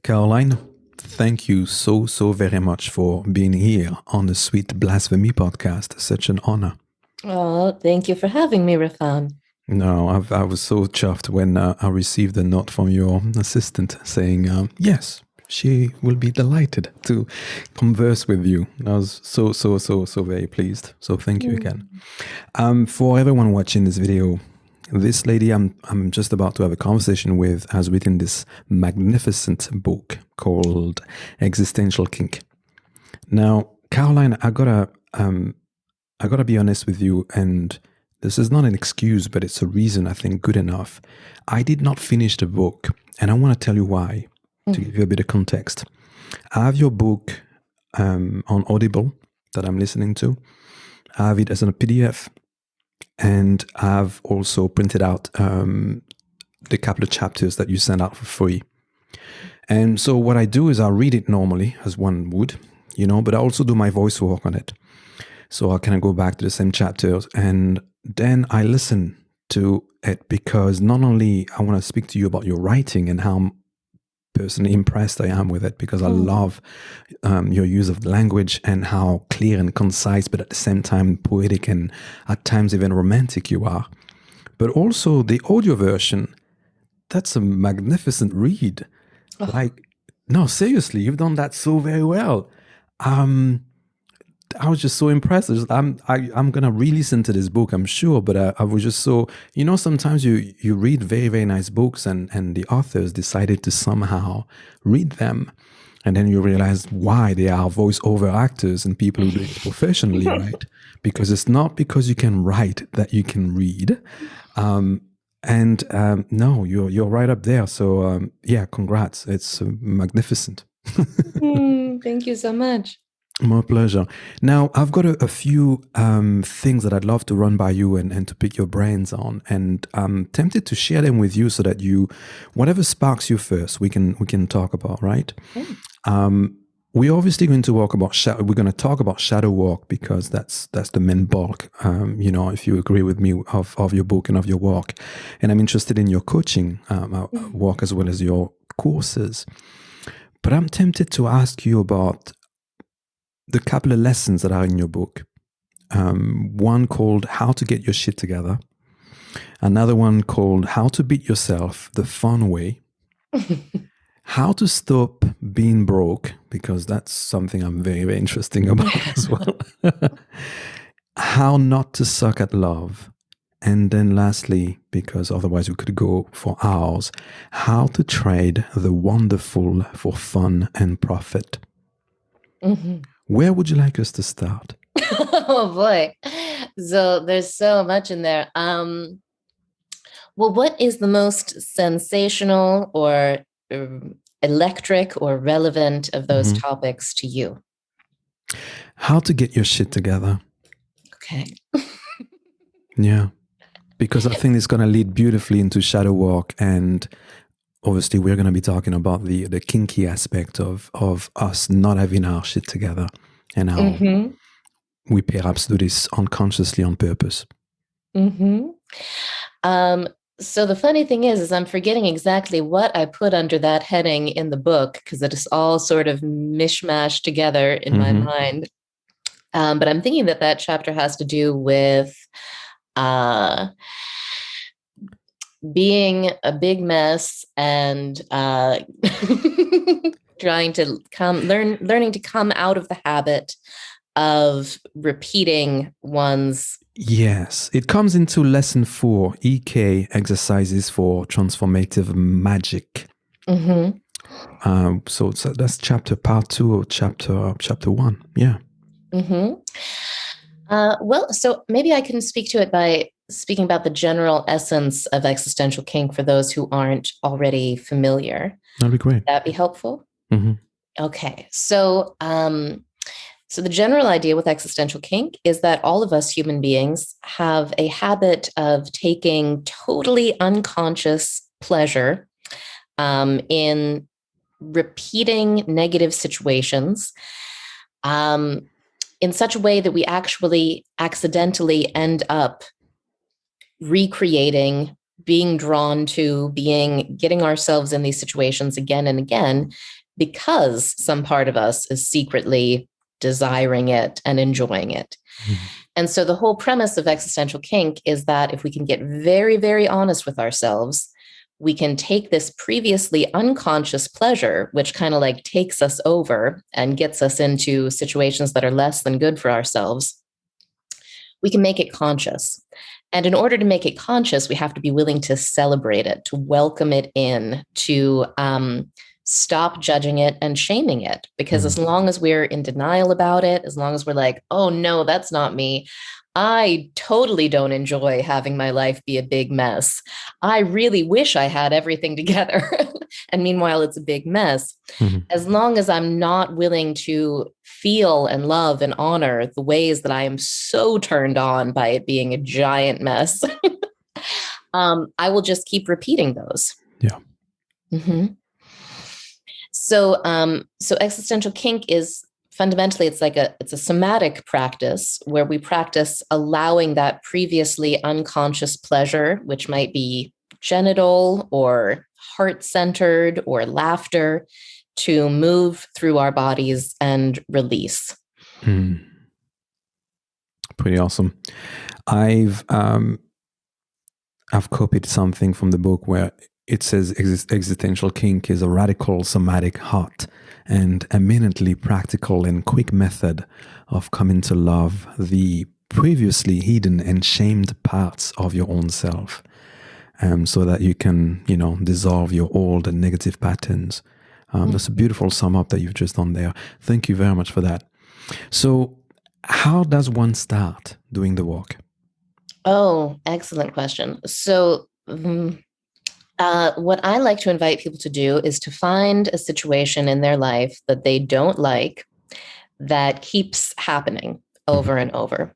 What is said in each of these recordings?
Caroline, thank you so very much for being here on the Sweet Blasphemy podcast. Such an honor. Oh, thank you for having me, Rafan. No, I was so chuffed when I received a note from your assistant saying, yes, she will be delighted to converse with you. I was so very pleased. So thank you again. For everyone watching this video, this lady I'm just about to have a conversation with has written this magnificent book called Existential Kink. Now, Caroline, I gotta be honest with you, and this is not an excuse, but it's a reason I think good enough. I did not finish the book, and I want to tell you why, to give you a bit of context. I have your book on Audible that I'm listening to. I have it as a PDF. And I've also printed out the couple of chapters that you send out for free. And so what I do is I read it normally, as one would, but I also do my voice work on it. So I kind of go back to the same chapters, and then I listen to it because not only I want to speak to you about your writing and how personally impressed I am with it, because I love your use of language and how clear and concise, but at the same time poetic and at times even romantic you are. But also the audio version, that's a magnificent read. No, seriously, you've done that so very well. I was just so impressed. I'm gonna re-listen to this book, I'm sure, but I was just so, sometimes you read very, very nice books and the authors decided to somehow read them, and then you realize why they are voiceover actors and people who do it professionally, right? Because it's not because you can write that you can read. No, you're right up there. So yeah, congrats. It's magnificent. Thank you so much. My pleasure. Now, I've got a few things that I'd love to run by you and to pick your brains on, and I'm tempted to share them with you so that whatever sparks you first, we can talk about, right? We're obviously going to talk about shadow work because that's the main bulk. If you agree with me of your book and of your work, and I'm interested in your coaching work as well as your courses. But I'm tempted to ask you about the couple of lessons that are in your book. One called How to Get Your Shit Together. Another one called How to Beat Yourself the Fun Way. How to Stop Being Broke, because that's something I'm very, very interested about as well. How Not to Suck at Love. And then lastly, because otherwise we could go for hours, How to Trade the Wonderful for Fun and Profit. Where would you like us to start? Oh boy. So there's so much in there. Well, what is the most sensational or electric or relevant of those topics to you? How to get your shit together. Okay. Yeah. Because I think it's going to lead beautifully into shadow work, and obviously we're going to be talking about the kinky aspect of us not having our shit together and how we perhaps do this unconsciously on purpose. So the funny thing is I'm forgetting exactly what I put under that heading in the book because it is all sort of mishmashed together in my mind. But I'm thinking that chapter has to do with being a big mess and learning to come out of the habit of repeating one's. Yes, it comes into lesson 4, EK, exercises for transformative magic. So that's part 2 of chapter 1. Yeah. Well, so maybe I can speak to it by speaking about the general essence of existential kink for those who aren't already familiar. That'd be great. Would that be helpful? Okay. So the general idea with existential kink is that all of us human beings have a habit of taking totally unconscious pleasure in repeating negative situations in such a way that we actually accidentally end up recreating being drawn to getting ourselves in these situations again and again, because some part of us is secretly desiring it and enjoying it. Mm-hmm. And so the whole premise of existential kink is that if we can get very, very honest with ourselves, we can take this previously unconscious pleasure, which kind of like takes us over and gets us into situations that are less than good for ourselves. We can make it conscious. And in order to make it conscious, we have to be willing to celebrate it, to welcome it in, to stop judging it and shaming it. Because as long as we're in denial about it, as long as we're like, oh no, that's not me. I totally don't enjoy having my life be a big mess. I really wish I had everything together. And meanwhile, it's a big mess. Mm-hmm. As long as I'm not willing to feel and love and honor the ways that I am so turned on by it being a giant mess, I will just keep repeating those. Yeah. Mm-hmm. So existential kink is fundamentally, it's a somatic practice where we practice allowing that previously unconscious pleasure, which might be genital or heart-centered or laughter, to move through our bodies and release. Pretty awesome. I've copied something from the book where it says existential kink is a radical somatic hot and eminently practical and quick method of coming to love the previously hidden and shamed parts of your own self, so that you can, dissolve your old and negative patterns. That's a beautiful sum up that you've just done there. Thank you very much for that. So how does one start doing the work? Oh, excellent question. So what I like to invite people to do is to find a situation in their life that they don't like that keeps happening over and over.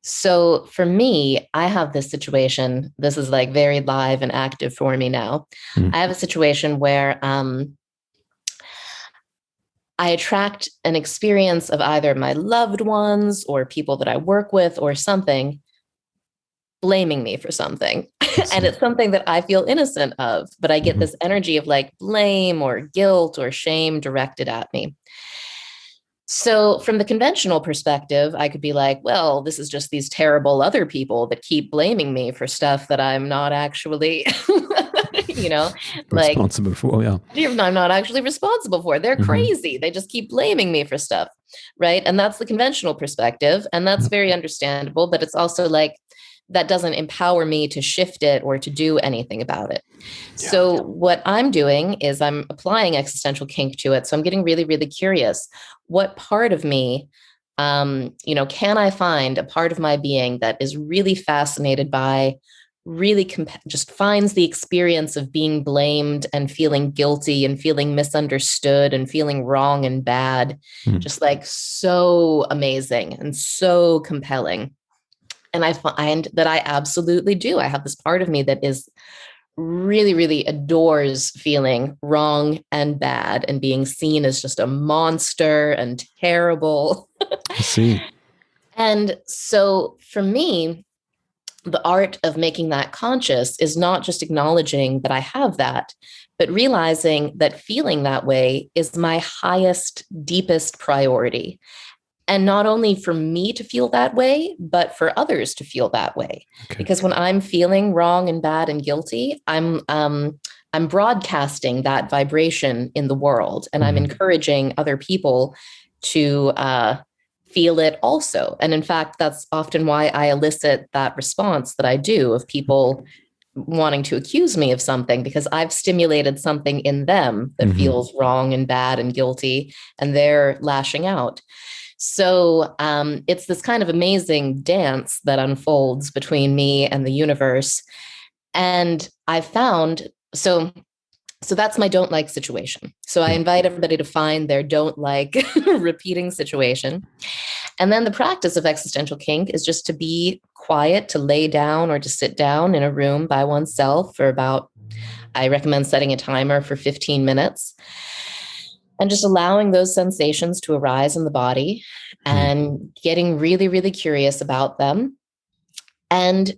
So for me, I have this situation. This is like very live and active for me now. I have a situation where I attract an experience of either my loved ones or people that I work with or something blaming me for something. And it's something that I feel innocent of, but I get this energy of like blame or guilt or shame directed at me. So from the conventional perspective, I could be like, well, this is just these terrible other people that keep blaming me for stuff that I'm not actually, responsible for. Yeah. I'm not actually responsible for. They're crazy. They just keep blaming me for stuff. Right. And that's the conventional perspective. And that's very understandable, but it's also like, that doesn't empower me to shift it or to do anything about it. Yeah. So what I'm doing is I'm applying existential kink to it. So I'm getting really, really curious. What part of me, can I find a part of my being that is really fascinated by, really just finds the experience of being blamed and feeling guilty and feeling misunderstood and feeling wrong and bad, just like so amazing and so compelling. And I find that I absolutely do. I have this part of me that is really, really adores feeling wrong and bad and being seen as just a monster and terrible. I see. And so for me, the art of making that conscious is not just acknowledging that I have that, but realizing that feeling that way is my highest, deepest priority. And not only for me to feel that way, but for others to feel that way. Okay. Because when I'm feeling wrong and bad and guilty, I'm broadcasting that vibration in the world, and I'm encouraging other people to feel it also. And in fact, that's often why I elicit that response that I do of people wanting to accuse me of something, because I've stimulated something in them that feels wrong and bad and guilty, and they're lashing out. So it's this kind of amazing dance that unfolds between me and the universe. And I found, so that's my don't like situation. So I invite everybody to find their don't like repeating situation. And then the practice of existential kink is just to be quiet, to lay down or to sit down in a room by oneself for about, I recommend setting a timer for 15 minutes. And just allowing those sensations to arise in the body and getting really, really curious about them. And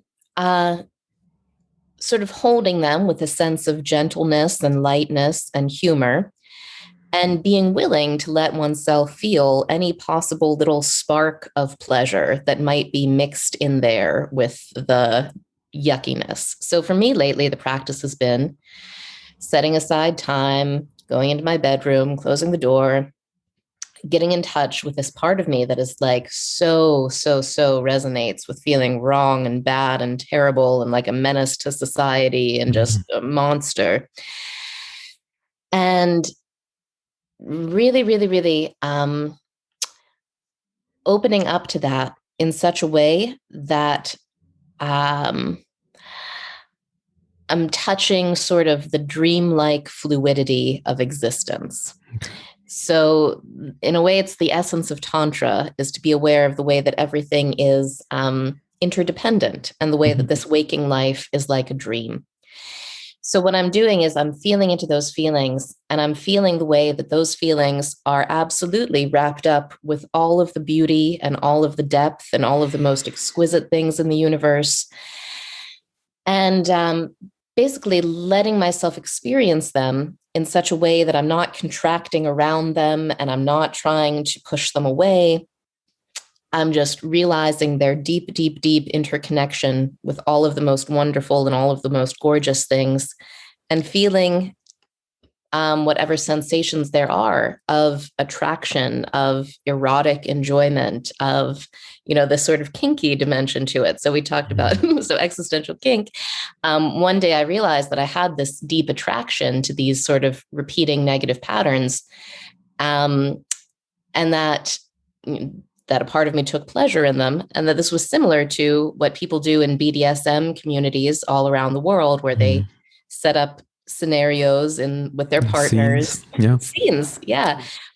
sort of holding them with a sense of gentleness and lightness and humor, and being willing to let oneself feel any possible little spark of pleasure that might be mixed in there with the yuckiness. So for me lately, the practice has been setting aside time, going into my bedroom, closing the door, getting in touch with this part of me that is like so resonates with feeling wrong and bad and terrible and like a menace to society and just a monster. And really opening up to that in such a way that I'm touching sort of the dreamlike fluidity of existence. So in a way, it's the essence of Tantra, is to be aware of the way that everything is interdependent and the way that this waking life is like a dream. So what I'm doing is I'm feeling into those feelings, and I'm feeling the way that those feelings are absolutely wrapped up with all of the beauty and all of the depth and all of the most exquisite things in the universe. And basically letting myself experience them in such a way that I'm not contracting around them and I'm not trying to push them away. I'm just realizing their deep interconnection with all of the most wonderful and all of the most gorgeous things, and feeling whatever sensations there are of attraction, of erotic enjoyment, of, this sort of kinky dimension to it. So we talked about, so existential kink. One day I realized that I had this deep attraction to these sort of repeating negative patterns, and that a part of me took pleasure in them, and that this was similar to what people do in BDSM communities all around the world, where they set up scenarios with their partners, scenes,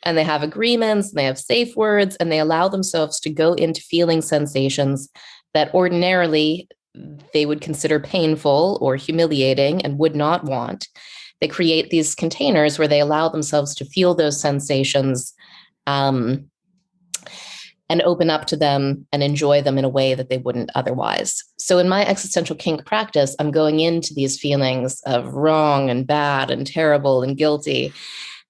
and they have agreements, and they have safe words, and they allow themselves to go into feeling sensations that ordinarily they would consider painful or humiliating and would not want. They create these containers where they allow themselves to feel those sensations, and open up to them and enjoy them in a way that they wouldn't otherwise. So in my existential kink practice, I'm going into these feelings of wrong and bad and terrible and guilty,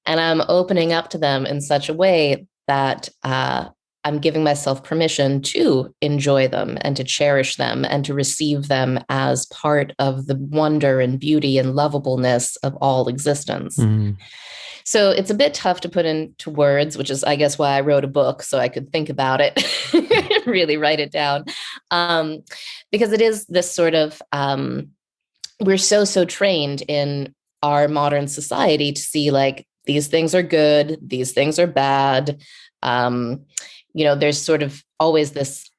and I'm opening up to them in such a way that I'm giving myself permission to enjoy them and to cherish them and to receive them as part of the wonder and beauty and lovableness of all existence. So it's a bit tough to put into words, which is, I guess, why I wrote a book, so I could think about it, really write it down. Because it is this sort of, we're so trained in our modern society to see like, these things are good, these things are bad. There's sort of always this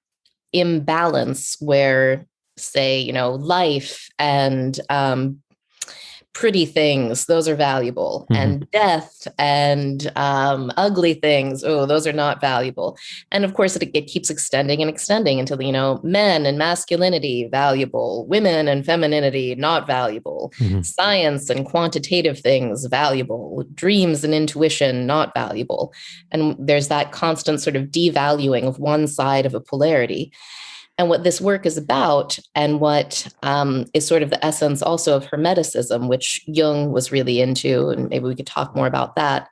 imbalance where, say, life and pretty things, those are valuable, and death and ugly things, those are not valuable. And of course, it keeps extending until, men and masculinity, valuable, women and femininity, not valuable, science and quantitative things, valuable, dreams and intuition, not valuable. And there's that constant sort of devaluing of one side of a polarity. And what this work is about, and what is sort of the essence also of Hermeticism, which Jung was really into, and maybe we could talk more about that,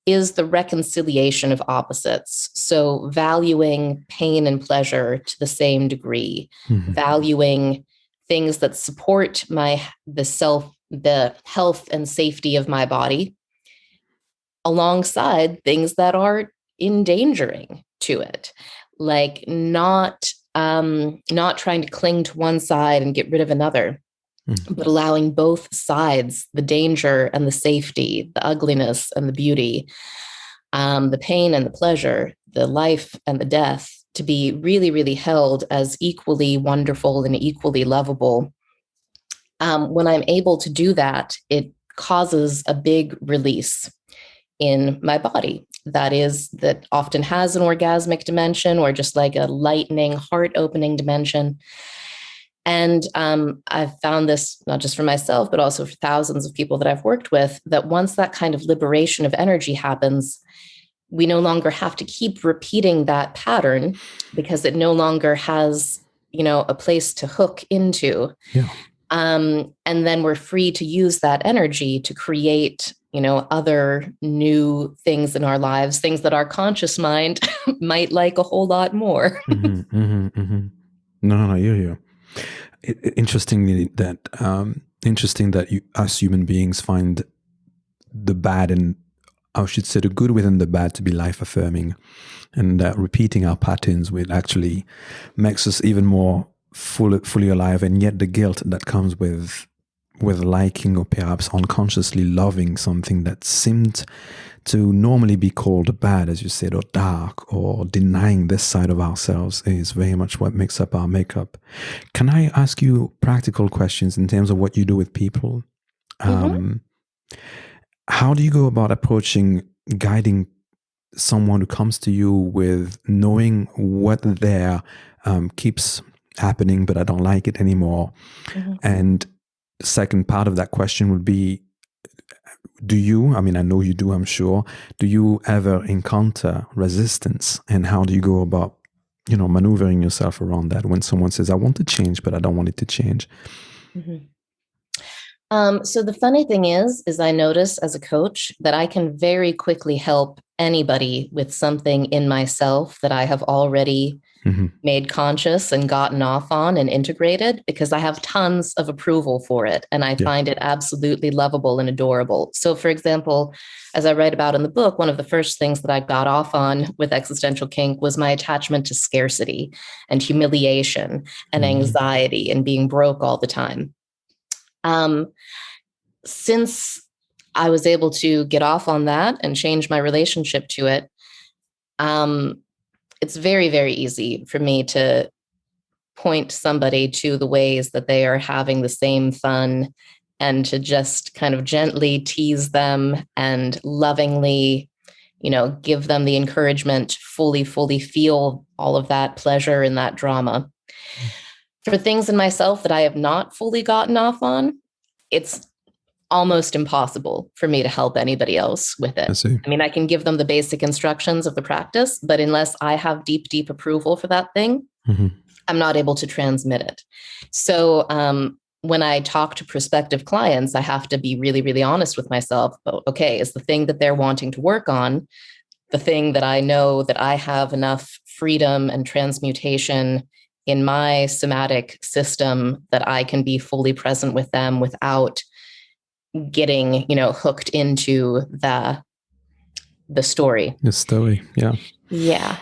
is the reconciliation of opposites. So valuing pain and pleasure to the same degree, valuing things that support the health and safety of my body, alongside things that are endangering to it, like not trying to cling to one side and get rid of another, but allowing both sides, the danger and the safety, the ugliness and the beauty, the pain and the pleasure, the life and the death, to be really held as equally wonderful and equally lovable. When I'm able to do that, it causes a big release in my body that often has an orgasmic dimension, or just like a lightening, heart-opening dimension. And I've found this not just for myself, but also for thousands of people that I've worked with, that once that kind of liberation of energy happens, we no longer have to keep repeating that pattern, because it no longer has, a place to hook into. And then we're free to use that energy to create, other new things in our lives, things that our conscious mind might like a whole lot more. No, you. Interesting that you, as human beings, find the bad and, I should say, the good within the bad to be life affirming, and that repeating our patterns will actually makes us even more fully alive. And yet the guilt that comes with liking or perhaps unconsciously loving something that seemed to normally be called bad, as you said, or dark, or denying this side of ourselves, is very much what makes up our makeup. Can I ask you practical questions in terms of what you do with people? How do you go about approaching guiding someone who comes to you with knowing what there keeps happening, but I don't like it anymore? And the second part of that question would be, do you, I know you do, I'm sure, do you ever encounter resistance? And how do you go about, maneuvering yourself around that when someone says, I want to change, but I don't want it to change? So the funny thing is I notice as a coach that I can very quickly help anybody with something in myself that I have already made conscious and gotten off on and integrated, because I have tons of approval for it. And I find it absolutely lovable and adorable. So for example, as I write about in the book, one of the first things that I got off on with Existential Kink was my attachment to scarcity and humiliation and anxiety and being broke all the time. Since I was able to get off on that and change my relationship to it, it's very, very easy for me to point somebody to the ways that they are having the same fun, and to just kind of gently tease them and lovingly, give them the encouragement to fully feel all of that pleasure and that drama. For things in myself that I have not fully gotten off on, it's almost impossible for me to help anybody else with it. I can give them the basic instructions of the practice, but unless I have deep approval for that thing, I'm not able to transmit it. So when I talk to prospective clients, I have to be really, really honest with myself. Okay, is the thing that they're wanting to work on the thing that I know that I have enough freedom and transmutation in my somatic system that I can be fully present with them without getting, hooked into the story. The story, yeah. Yeah.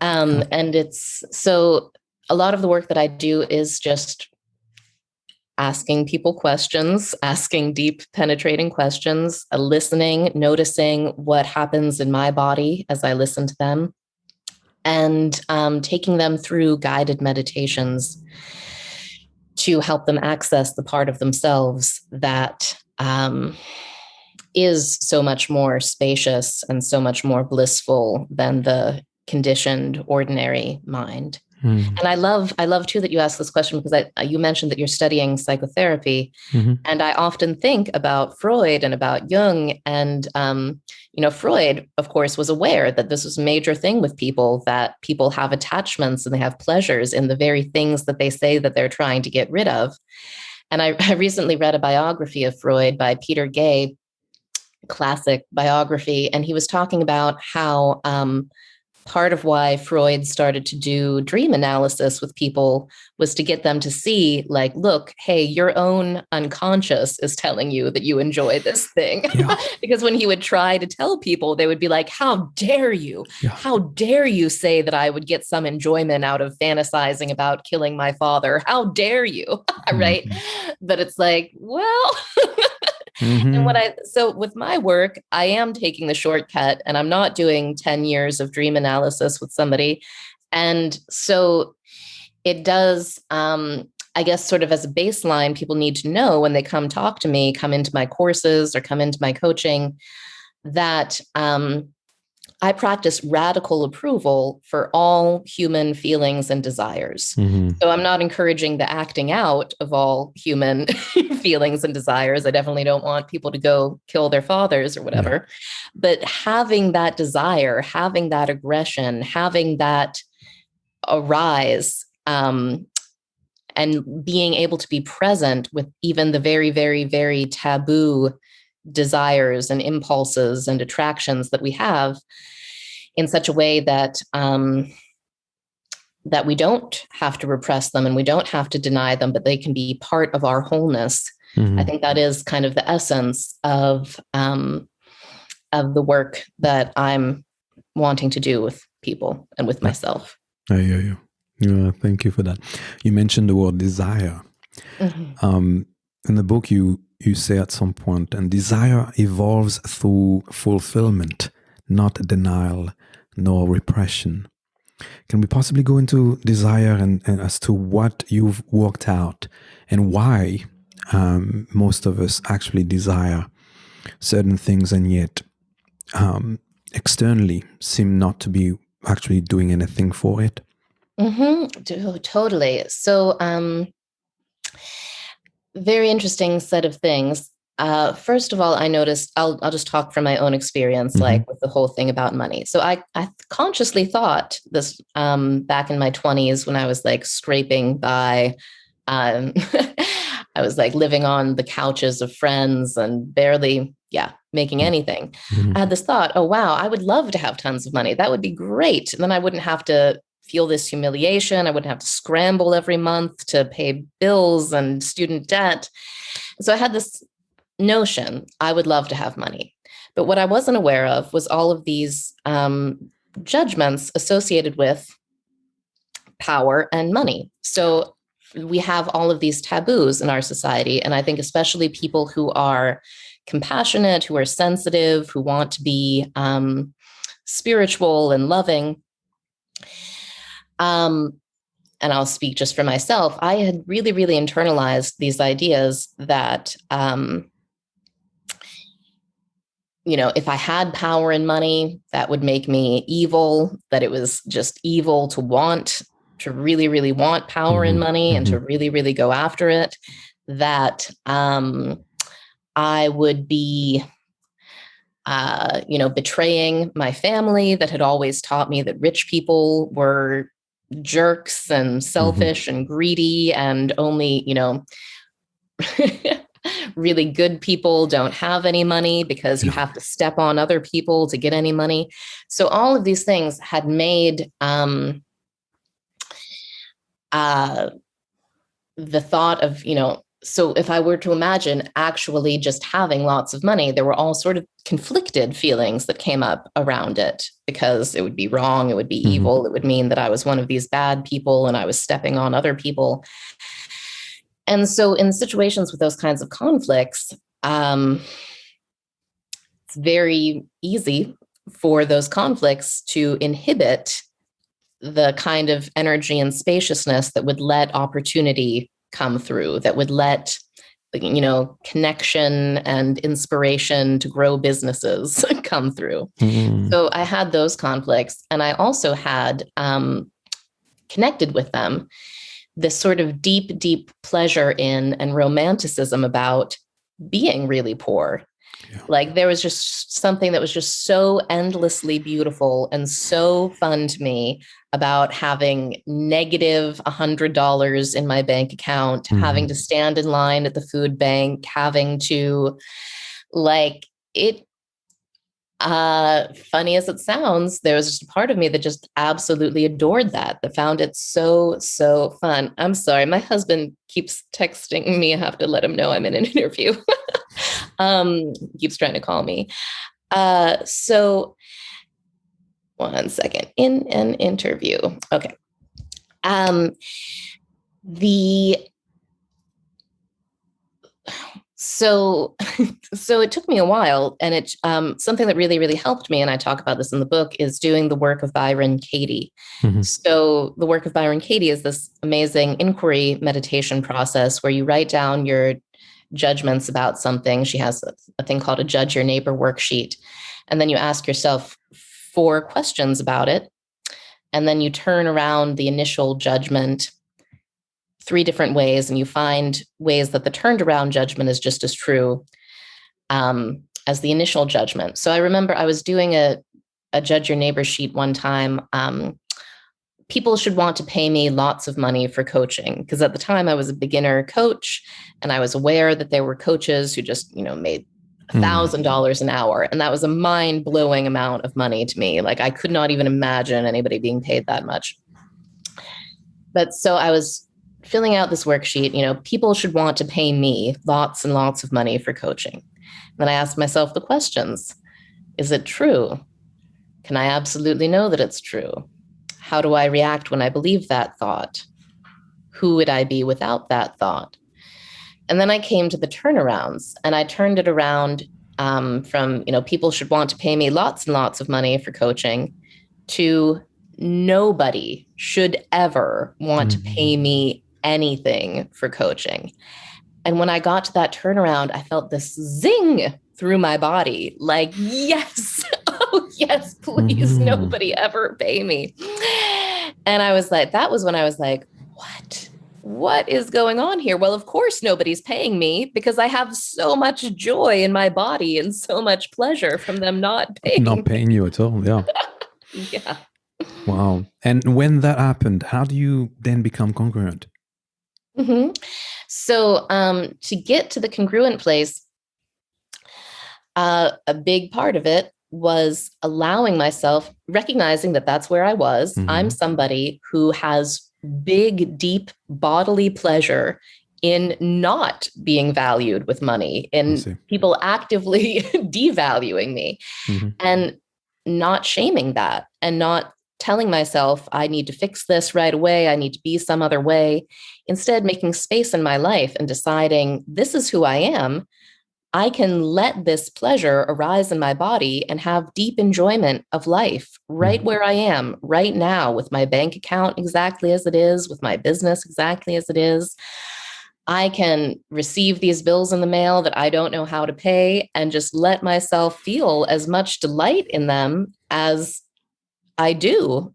And it's, so a lot of the work that I do is just asking people questions, asking deep, penetrating questions, listening, noticing what happens in my body as I listen to them, and taking them through guided meditations to help them access the part of themselves that is so much more spacious and so much more blissful than the conditioned, ordinary mind. And I love too that you asked this question, because you mentioned that you're studying psychotherapy, and I often think about Freud and about Jung, and Freud, of course, was aware that this was a major thing with people, that people have attachments and they have pleasures in the very things that they say that they're trying to get rid of. And I recently read a biography of Freud by Peter Gay, classic biography, and he was talking about how part of why Freud started to do dream analysis with people was to get them to see, like, look, hey, your own unconscious is telling you that you enjoy this thing. Yeah. Because when he would try to tell people, they would be like, how dare you? Yeah. How dare you say that I would get some enjoyment out of fantasizing about killing my father? How dare you? Right? But it's like, well... And so with my work, I am taking the shortcut, and I'm not doing 10 years of dream analysis with somebody. And so it does, I guess, sort of as a baseline, people need to know when they come talk to me, come into my courses or come into my coaching, that I practice radical approval for all human feelings and desires. So I'm not encouraging the acting out of all human feelings and desires. I definitely don't want people to go kill their fathers or whatever. Yeah. But having that desire, having that aggression, having that arise, and being able to be present with even the very, very, very taboo desires and impulses and attractions that we have in such a way that that we don't have to repress them and we don't have to deny them, but they can be part of our wholeness. I think that is kind of the essence of the work that I'm wanting to do with people and with myself. I hear you. Yeah, thank you for that. You mentioned the word desire. In the book, you say at some point, and desire evolves through fulfillment, not denial, nor repression. Can we possibly go into desire and as to what you've worked out and why most of us actually desire certain things and yet externally seem not to be actually doing anything for it? Totally. So, very interesting set of things. First of all, I noticed, I'll just talk from my own experience, like with the whole thing about money. So I consciously thought this back in my 20s when I was like scraping by. I was like living on the couches of friends and barely, making anything. I had this thought, oh, wow, I would love to have tons of money. That would be great. And then I wouldn't have to feel this humiliation. I wouldn't have to scramble every month to pay bills and student debt. So I had this notion, I would love to have money. But what I wasn't aware of was all of these judgments associated with power and money. So we have all of these taboos in our society. And I think especially people who are compassionate, who are sensitive, who want to be spiritual and loving. And I'll speak just for myself. I had really, really internalized these ideas that, if I had power and money, that would make me evil, that it was just evil to really, really want power and money and to really, really go after it, that I would be, betraying my family that had always taught me that rich people were jerks and selfish and greedy, and only, really good people don't have any money because you have to step on other people to get any money. So all of these things had made the thought of, so if I were to imagine actually just having lots of money, there were all sort of conflicted feelings that came up around it, because it would be wrong, it would be evil, it would mean that I was one of these bad people and I was stepping on other people. And so in situations with those kinds of conflicts, it's very easy for those conflicts to inhibit the kind of energy and spaciousness that would let opportunity come through, that would let, connection and inspiration to grow businesses come through. So I had those conflicts, and I also had connected with them this sort of deep, deep pleasure in and romanticism about being really poor. Like there was just something that was just so endlessly beautiful and so fun to me about having negative $100 in my bank account, having to stand in line at the food bank, having to funny as it sounds, there was just a part of me that just absolutely adored that found it so, so fun. I'm sorry. My husband keeps texting me. I have to let him know I'm in an interview. Keeps trying to call me. So one second, in an interview. Okay. So it took me a while, and it something that really, really helped me, and I talk about this in the book, is doing the work of Byron Katie. So the work of Byron Katie is this amazing inquiry meditation process where you write down your judgments about something. She has a thing called a Judge Your Neighbor worksheet. And then you ask yourself 4 questions about it. And then you turn around the initial judgment 3 different ways, and you find ways that the turned around judgment is just as true as the initial judgment. So I remember I was doing a Judge Your Neighbor sheet one time people should want to pay me lots of money for coaching. Because at the time I was a beginner coach, and I was aware that there were coaches who just, made $1,000 an hour. And that was a mind-blowing amount of money to me. Like, I could not even imagine anybody being paid that much. But so I was filling out this worksheet, people should want to pay me lots and lots of money for coaching. And then I asked myself the questions. Is it true? Can I absolutely know that it's true? How do I react when I believe that thought? Who would I be without that thought? And then I came to the turnarounds, and I turned it around from, people should want to pay me lots and lots of money for coaching to nobody should ever want to pay me anything for coaching. And when I got to that turnaround, I felt this zing through my body, like, yes, oh, yes, please, nobody ever pay me. And I was like, that was when I was like, what is going on here? Well, of course, nobody's paying me because I have so much joy in my body and so much pleasure from them not paying you at all. Yeah. Yeah. Wow. And when that happened, how do you then become congruent? So to get to the congruent place, a big part of it was allowing myself, recognizing that that's where I was. I'm somebody who has big, deep bodily pleasure in not being valued with money, in people actively devaluing me, and not shaming that, and not telling myself I need to fix this right away. I need to be some other way. Instead, making space in my life and deciding this is who I am. I can let this pleasure arise in my body and have deep enjoyment of life right where I am right now, with my bank account exactly as it is, with my business exactly as it is. I can receive these bills in the mail that I don't know how to pay and just let myself feel as much delight in them as I do.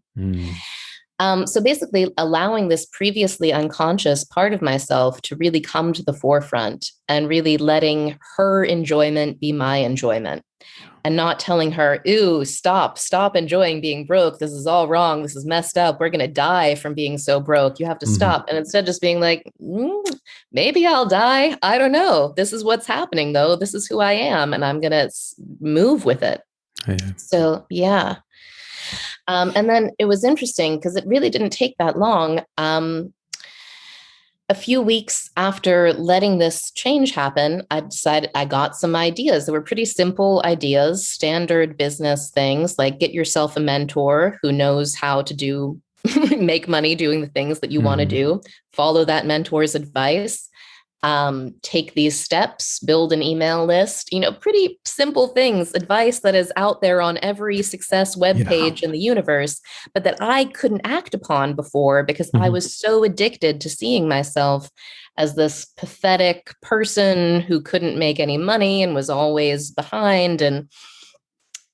So basically allowing this previously unconscious part of myself to really come to the forefront, and really letting her enjoyment be my enjoyment, and not telling her, ooh, stop enjoying being broke. This is all wrong. This is messed up. We're going to die from being so broke. You have to stop. And instead just being like, maybe I'll die. I don't know. This is what's happening though. This is who I am. And I'm going to move with it. So, yeah. And then it was interesting because it really didn't take that long. A few weeks after letting this change happen, I decided I got some ideas. They were pretty simple ideas, standard business things, like get yourself a mentor who knows how to make money doing the things that you want to do, follow that mentor's advice, take these steps, build an email list, pretty simple things, advice that is out there on every success webpage in the universe, but that I couldn't act upon before because I was so addicted to seeing myself as this pathetic person who couldn't make any money and was always behind. And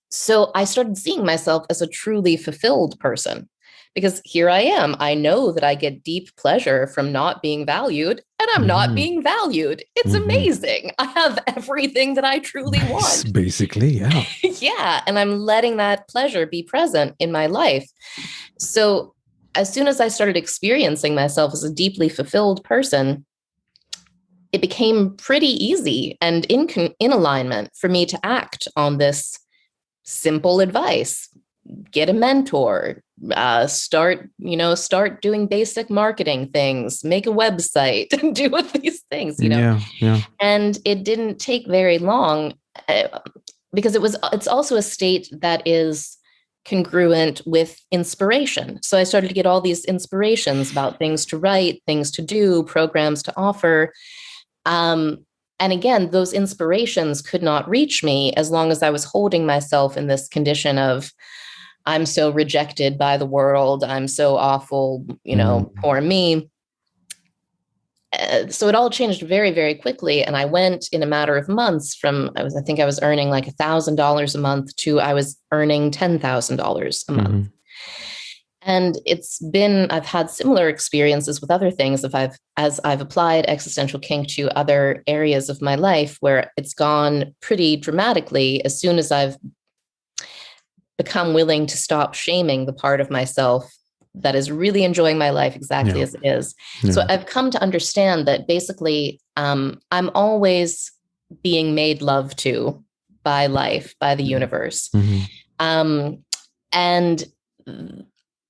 so I started seeing myself as a truly fulfilled person. Because here I am. I know that I get deep pleasure from not being valued, and I'm not being valued. It's amazing. I have everything that I truly want. Basically, yeah. Yeah. And I'm letting that pleasure be present in my life. So as soon as I started experiencing myself as a deeply fulfilled person, it became pretty easy and in alignment for me to act on this simple advice. Get a mentor, start doing basic marketing things, make a website, do these things, Yeah. And it didn't take very long because it's also a state that is congruent with inspiration. So I started to get all these inspirations about things to write, things to do, programs to offer. And again, those inspirations could not reach me as long as I was holding myself in this condition of, I'm so rejected by the world. I'm so awful, poor me. So it all changed very, very quickly. And I went in a matter of months from, I think I was earning like $1,000 a month to I was earning $10,000 a month. And I've had similar experiences with other things as I've applied existential kink to other areas of my life where it's gone pretty dramatically as soon as I've become willing to stop shaming the part of myself that is really enjoying my life exactly as it is. Yeah. So I've come to understand that basically I'm always being made love to by life, by the universe. And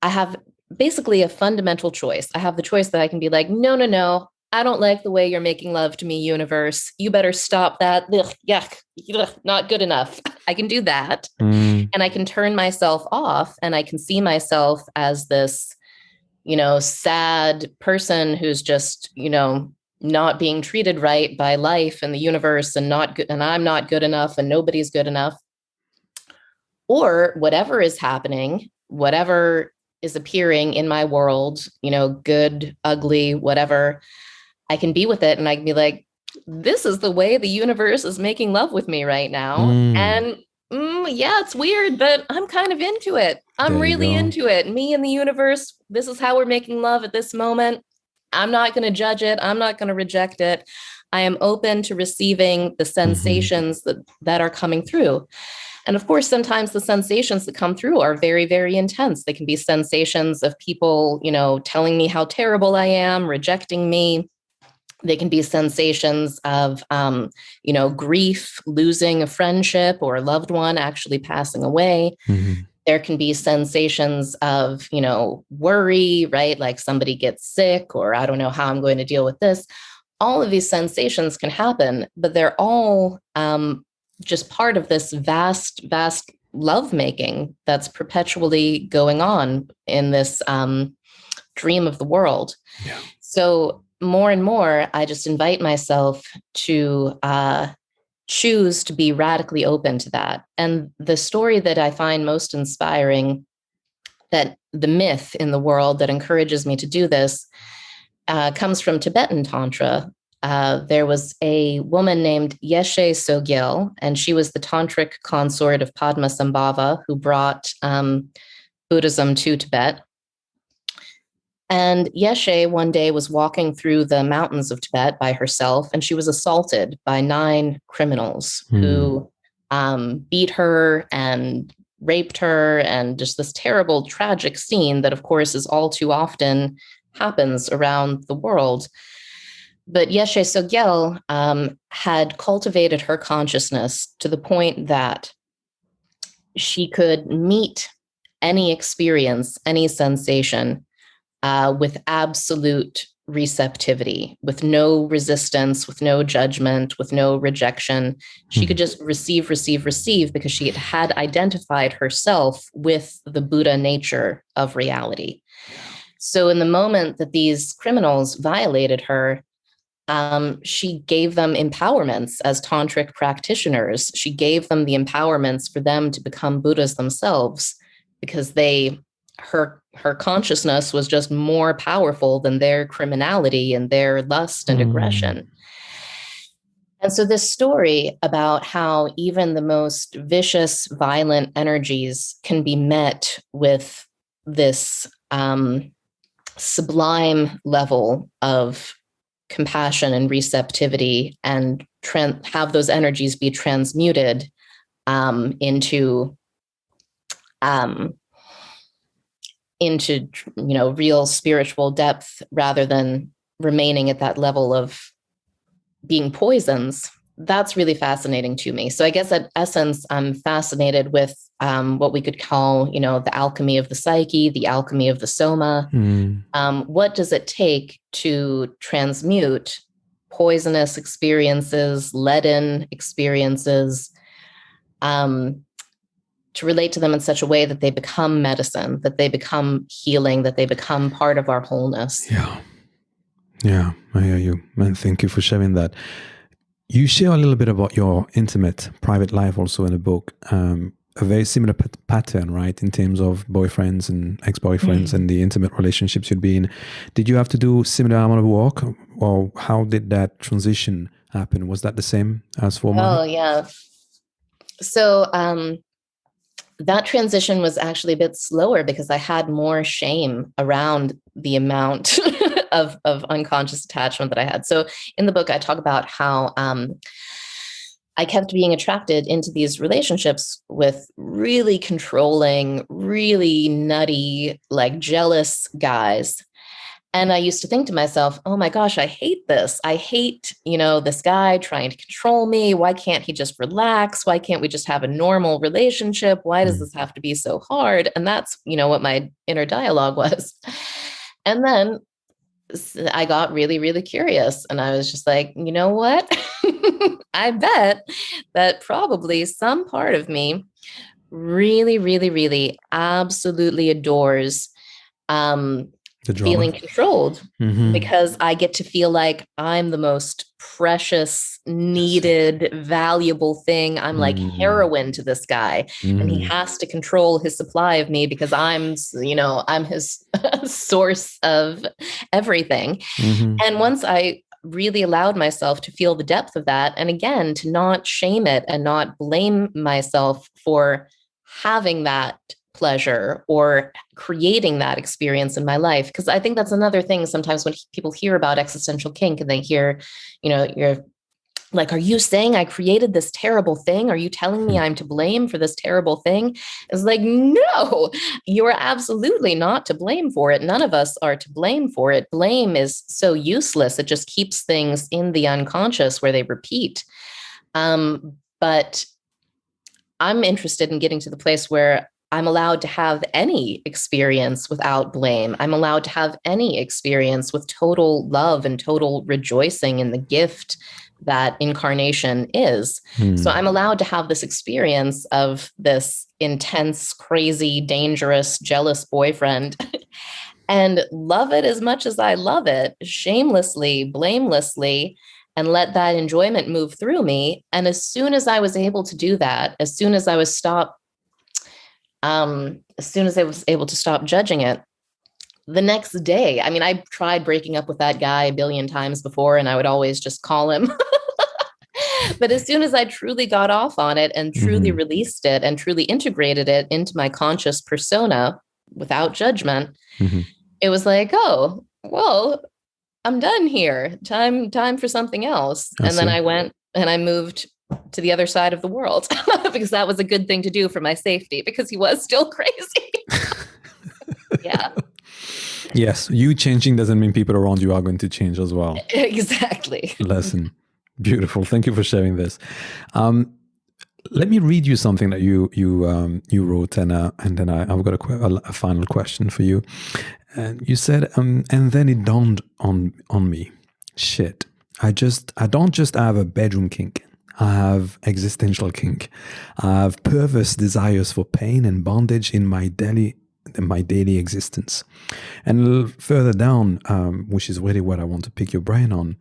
I have basically a fundamental choice. I have the choice that I can be like, no, I don't like the way you're making love to me, universe. You better stop that. Ugh, yuck, not good enough. I can do that. And I can turn myself off, and I can see myself as this, sad person who's just, not being treated right by life and the universe, and not good, and I'm not good enough, and nobody's good enough. Or whatever is happening, whatever is appearing in my world, good, ugly, whatever, I can be with it. And I can be like, this is the way the universe is making love with me right now. And yeah, it's weird, but I'm kind of into it. I'm really into it. Me and the universe, this is how we're making love at this moment. I'm not going to judge it. I'm not going to reject it. I am open to receiving the sensations that are coming through. And of course, sometimes the sensations that come through are very, very intense. They can be sensations of people, telling me how terrible I am, rejecting me. They can be sensations of, grief, losing a friendship or a loved one actually passing away. There can be sensations of, worry, right? Like somebody gets sick, or I don't know how I'm going to deal with this. All of these sensations can happen, but they're all just part of this vast, vast lovemaking that's perpetually going on in this dream of the world. Yeah. So more and more, I just invite myself to choose to be radically open to that. And the story that I find most inspiring, that the myth in the world that encourages me to do this, comes from Tibetan Tantra. There was a woman named Yeshe Sogyal, and she was the tantric consort of Padmasambhava, who brought Buddhism to Tibet. And Yeshe one day was walking through the mountains of Tibet by herself, and she was assaulted by 9 criminals who beat her and raped her, and just this terrible, tragic scene that, of course, is all too often happens around the world. But Yeshe Sogyal had cultivated her consciousness to the point that she could meet any experience, any sensation, with absolute receptivity, with no resistance, with no judgment, with no rejection. She could just receive, because she had identified herself with the Buddha nature of reality. So in the moment that these criminals violated her, she gave them empowerments as tantric practitioners. She gave them the empowerments for them to become Buddhas themselves, because her consciousness was just more powerful than their criminality and their lust and aggression. And so this story about how even the most vicious, violent energies can be met with this sublime level of compassion and receptivity, and have those energies be transmuted into real spiritual depth, rather than remaining at that level of being poisons. That's really fascinating to me. So I guess at essence, I'm fascinated with what we could call, the alchemy of the psyche, the alchemy of the soma. What does it take to transmute poisonous experiences, leaden experiences, to relate to them in such a way that they become medicine, that they become healing, that they become part of our wholeness. Yeah, I hear you. And thank you for sharing that. You share a little bit about your intimate, private life also in the book. A very similar pattern, right, in terms of boyfriends and ex-boyfriends and the intimate relationships you'd be in. Did you have to do similar amount of work, or how did that transition happen? Was that the same as for money? Oh, yeah. So that transition was actually a bit slower, because I had more shame around the amount of unconscious attachment that I had. So in the book, I talk about how I kept being attracted into these relationships with really controlling, really nutty, like jealous guys. And I used to think to myself, oh my gosh, I hate this. I hate, this guy trying to control me. Why can't he just relax? Why can't we just have a normal relationship? Why does this have to be so hard? And that's, what my inner dialogue was. And then I got really, really curious. And I was just like, you know what? I bet that probably some part of me really, really, really absolutely adores feeling controlled, because I get to feel like I'm the most precious, needed, valuable thing. I'm like heroin to this guy, and he has to control his supply of me because I'm his source of everything. And once I really allowed myself to feel the depth of that, and again, to not shame it and not blame myself for having that pleasure or creating that experience in my life. Because I think that's another thing sometimes when people hear about existential kink and they hear, you're like, are you saying I created this terrible thing? Are you telling me I'm to blame for this terrible thing? It's like, no, you're absolutely not to blame for it. None of us are to blame for it. Blame is so useless. It just keeps things in the unconscious where they repeat. But I'm interested in getting to the place where I'm allowed to have any experience without blame. I'm allowed to have any experience with total love and total rejoicing in the gift that incarnation is. So I'm allowed to have this experience of this intense, crazy, dangerous, jealous boyfriend and love it as much as I love it, shamelessly, blamelessly, and let that enjoyment move through me. And as soon as I was able to do that, as soon as I was able to stop judging it, the next day, I mean, I tried breaking up with that guy a billion times before, and I would always just call him. But as soon as I truly got off on it and truly released it and truly integrated it into my conscious persona without judgment, it was like, oh, well, I'm done here. Time for something else. Then I went and I moved to the other side of the world because that was a good thing to do for my safety, because he was still crazy. Yeah. Yes. You changing doesn't mean people around you are going to change as well. Exactly. Lesson. Beautiful. Thank you for sharing this. Let me read you something that you wrote, and then I've got a final question for you. And you said, and then it dawned on me, shit, I don't just have a bedroom kink. I have existential kink. I have perverse desires for pain and bondage in my daily existence. And further down, which is really what I want to pick your brain on.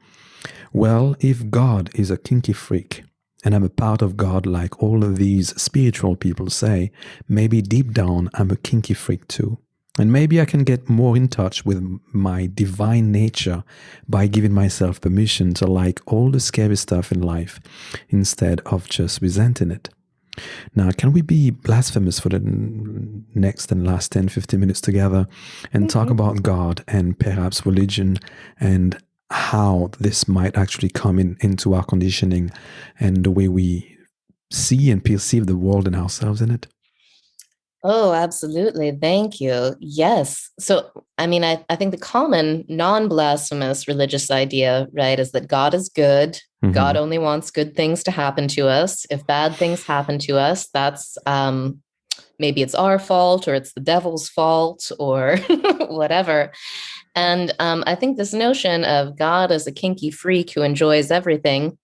Well, if God is a kinky freak, and I'm a part of God like all of these spiritual people say, maybe deep down I'm a kinky freak too. And maybe I can get more in touch with my divine nature by giving myself permission to like all the scary stuff in life instead of just resenting it. Now, can we be blasphemous for the next and last 10, 15 minutes together and talk about God and perhaps religion and how this might actually come into our conditioning and the way we see and perceive the world and ourselves in it? Oh, absolutely. Thank you. Yes. So, I mean, I think the common non-blasphemous religious idea, right, is that God is good. God only wants good things to happen to us. If bad things happen to us, that's maybe it's our fault or it's the devil's fault or whatever. And I think this notion of God as a kinky freak who enjoys everything,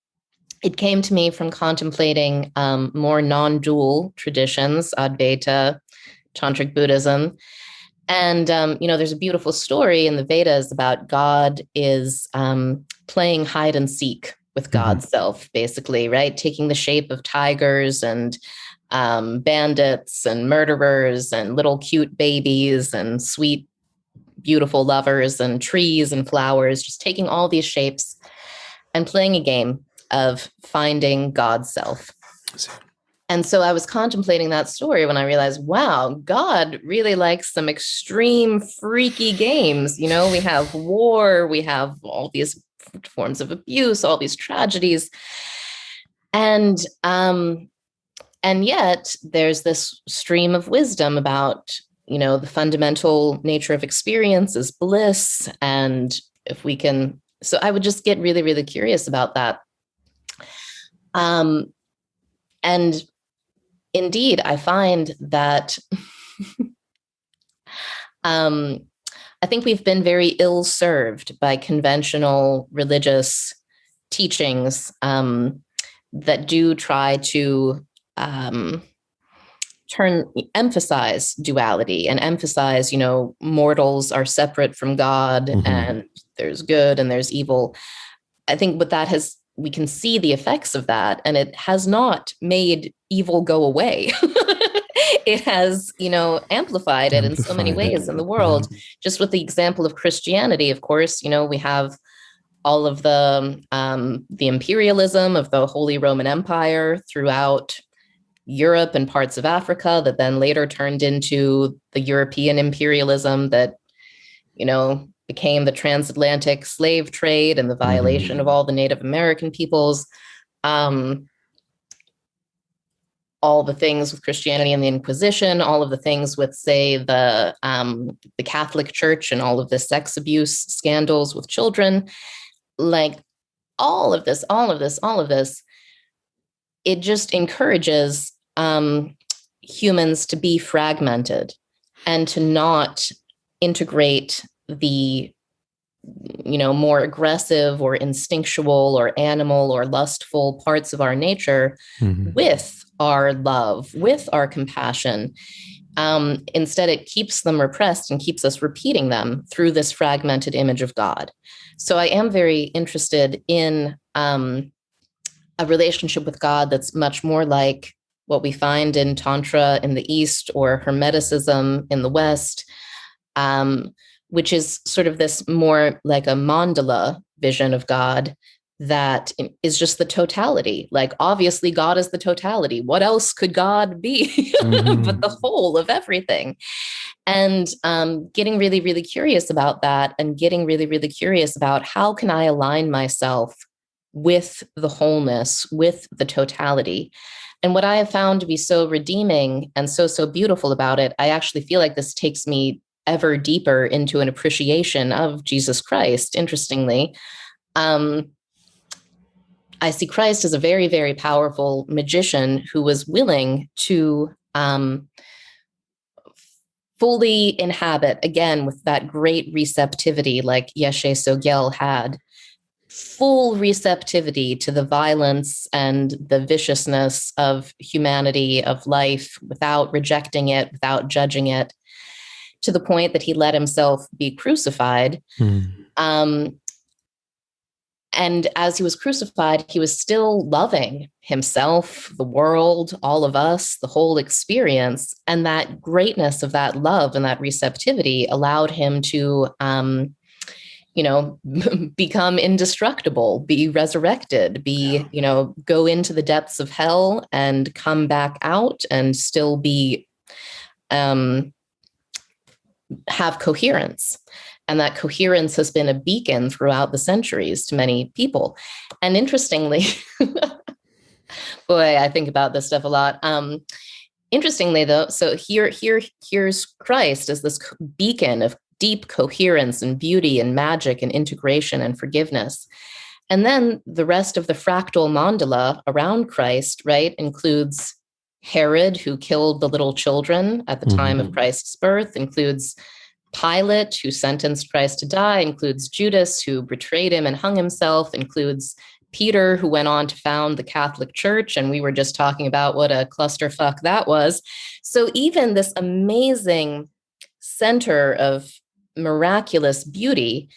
it came to me from contemplating more non-dual traditions, Advaita, Tantric Buddhism. And, there's a beautiful story in the Vedas about God is playing hide and seek with God's self, basically, right? Taking the shape of tigers and bandits and murderers and little cute babies and sweet, beautiful lovers and trees and flowers, just taking all these shapes and playing a game of finding God's self. And so I was contemplating that story when I realized, wow, God really likes some extreme, freaky games. We have war, we have all these forms of abuse, all these tragedies. And yet there's this stream of wisdom about, the fundamental nature of experience is bliss. And if we can, so I would just get really, really curious about that. And indeed, I find that I think we've been very ill-served by conventional religious teachings that do try to emphasize duality and emphasize, mortals are separate from God, and there's good and there's evil. I think we can see the effects of that, and it has not made evil go away. It has, amplified it in so many ways in the world. Just with the example of Christianity, of course, we have all of the imperialism of the Holy Roman Empire throughout Europe and parts of Africa that then later turned into the European imperialism that, became the transatlantic slave trade and the violation of all the Native American peoples. All the things with Christianity and the Inquisition, all of the things with, say, the Catholic Church and all of the sex abuse scandals with children, like all of this, it just encourages humans to be fragmented and to not integrate the, more aggressive or instinctual or animal or lustful parts of our nature with our love, with our compassion. Instead, it keeps them repressed and keeps us repeating them through this fragmented image of God. So I am very interested in a relationship with God that's much more like what we find in Tantra in the East or Hermeticism in the West, which is sort of this more like a mandala vision of God that is just the totality. Like, obviously, God is the totality. What else could God be but the whole of everything? And getting really, really curious about that, and getting really, really curious about how can I align myself with the wholeness, with the totality. And what I have found to be so redeeming and so beautiful about it, I actually feel like this takes me ever deeper into an appreciation of Jesus Christ. Interestingly, I see Christ as a very, very powerful magician who was willing to fully inhabit, again, with that great receptivity like Yeshe Sogyal had, full receptivity to the violence and the viciousness of humanity, of life, without rejecting it, without judging it, to the point that he let himself be crucified. And as he was crucified, he was still loving himself, the world, all of us, the whole experience. And that greatness of that love and that receptivity allowed him to, become indestructible, be resurrected, go into the depths of hell and come back out and still be, have coherence. And that coherence has been a beacon throughout the centuries to many people. And interestingly, boy, I think about this stuff a lot. Interestingly, though, so here's Christ as this beacon of deep coherence and beauty and magic and integration and forgiveness. And then the rest of the fractal mandala around Christ, right, includes Herod, who killed the little children at the time of Christ's birth, includes Pilate, who sentenced Christ to die, includes Judas, who betrayed him and hung himself, includes Peter, who went on to found the Catholic Church. And we were just talking about what a clusterfuck that was. So even this amazing center of miraculous beauty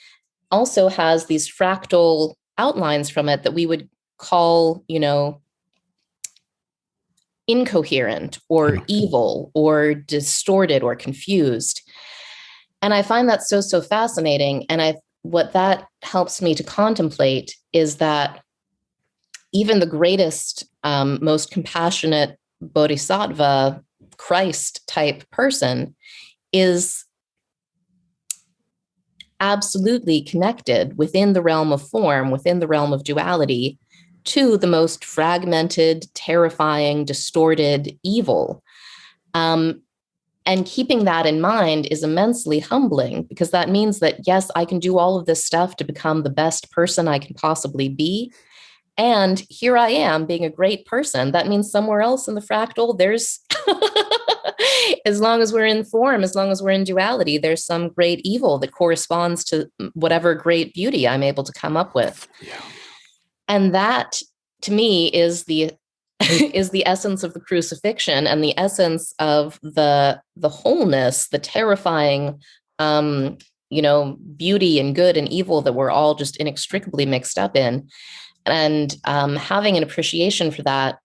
also has these fractal outlines from it that we would call, incoherent or evil or distorted or confused. And I find that so fascinating. And what that helps me to contemplate is that even the greatest, most compassionate bodhisattva, Christ type person is absolutely connected within the realm of form, within the realm of duality, to the most fragmented, terrifying, distorted evil. And keeping that in mind is immensely humbling, because that means that, yes, I can do all of this stuff to become the best person I can possibly be. And here I am being a great person. That means somewhere else in the fractal, there's, as long as we're in form, as long as we're in duality, there's some great evil that corresponds to whatever great beauty I'm able to come up with. Yeah. And that, to me, is the essence of the crucifixion, and the essence of the wholeness, the terrifying, beauty and good and evil that we're all just inextricably mixed up in. And having an appreciation for that,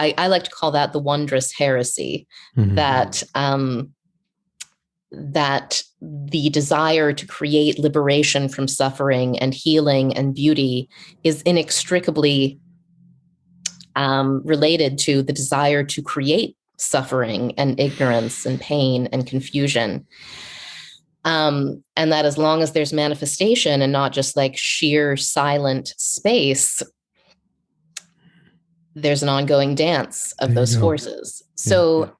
I like to call that the wondrous heresy, that the desire to create liberation from suffering and healing and beauty is inextricably related to the desire to create suffering and ignorance and pain and confusion. And that as long as there's manifestation and not just like sheer silent space, there's an ongoing dance of those forces. So,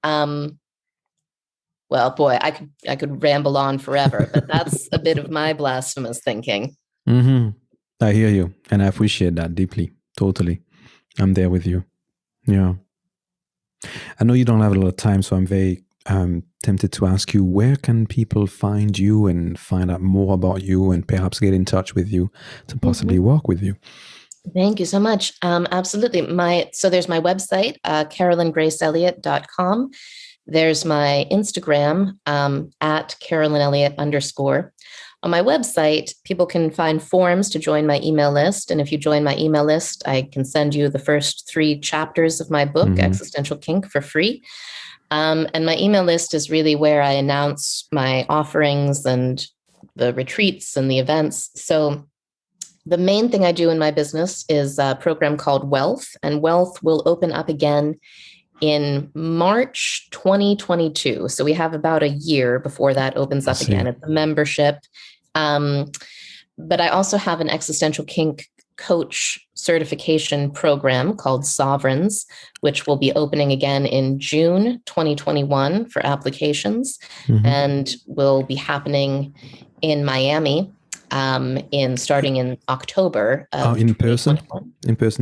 well, boy, I could ramble on forever, but that's a bit of my blasphemous thinking. I hear you, and I appreciate that deeply. Totally. I'm there with you. Yeah. I know you don't have a lot of time, so I'm very tempted to ask you, where can people find you and find out more about you and perhaps get in touch with you to possibly work with you? Thank you so much. Absolutely. So there's my website, carolyngraceelliot.com. There's my Instagram, at Carolyn Elliot _. On my website, people can find forms to join my email list. And if you join my email list, I can send you the first 3 chapters of my book, Existential Kink, for free. And my email list is really where I announce my offerings and the retreats and the events. So the main thing I do in my business is a program called Wealth, and Wealth will open up again in March 2022. So we have about a year before that opens up again at the membership. But I also have an Existential Kink coach certification program called Sovereigns, which will be opening again in June 2021 for applications, and will be happening in Miami starting in October. In person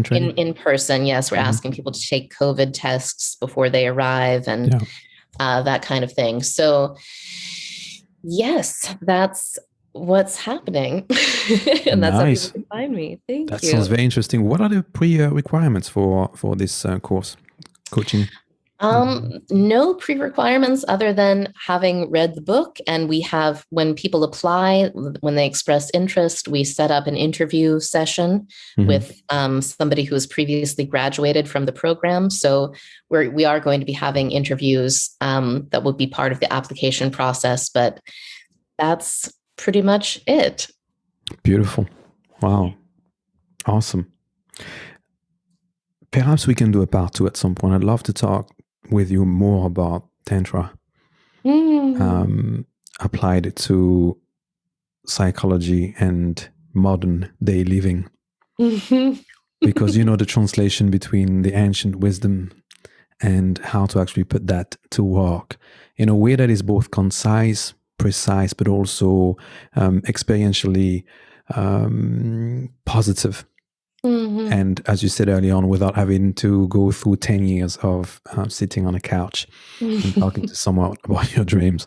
training? In person, yes. We're asking people to take COVID tests before they arrive and that kind of thing. So yes, that's what's happening. And that's how people can find me. Thank you. That sounds very interesting. What are the pre-requirements for this course, coaching? No pre-requirements other than having read the book. And we have, when people apply, when they express interest, we set up an interview session with somebody who has previously graduated from the program. So we are going to be having interviews that will be part of the application process, but that's pretty much it. Beautiful. Wow. Awesome. Perhaps we can do a part 2 at some point. I'd love to talk with you more about Tantra, applied to psychology and modern day living. Because the translation between the ancient wisdom and how to actually put that to work in a way that is both concise, precise, but also experientially positive. And as you said early on, without having to go through 10 years of sitting on a couch and talking to someone about your dreams.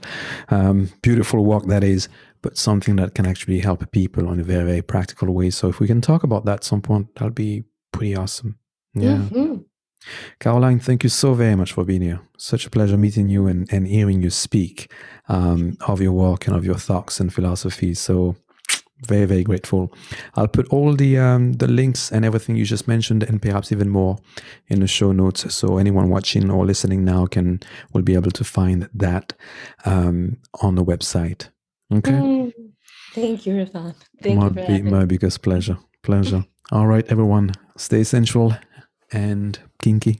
Beautiful work that is, but something that can actually help people in a very, very practical way. So if we can talk about that at some point, that'll be pretty awesome. Yeah. Caroline, thank you so very much for being here. Such a pleasure meeting you and hearing you speak of your work and of your thoughts and philosophies. So very, very grateful. I'll put all the links and everything you just mentioned, and perhaps even more, in the show notes. So anyone watching or listening now will be able to find that on the website. Okay. Thank you, Irfan. Thank you for having me. My biggest pleasure. All right, everyone, stay sensual and kinky.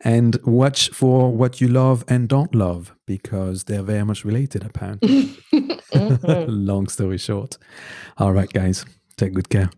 And watch for what you love and don't love, because they're very much related, apparently. Long story short. All right, guys, take good care.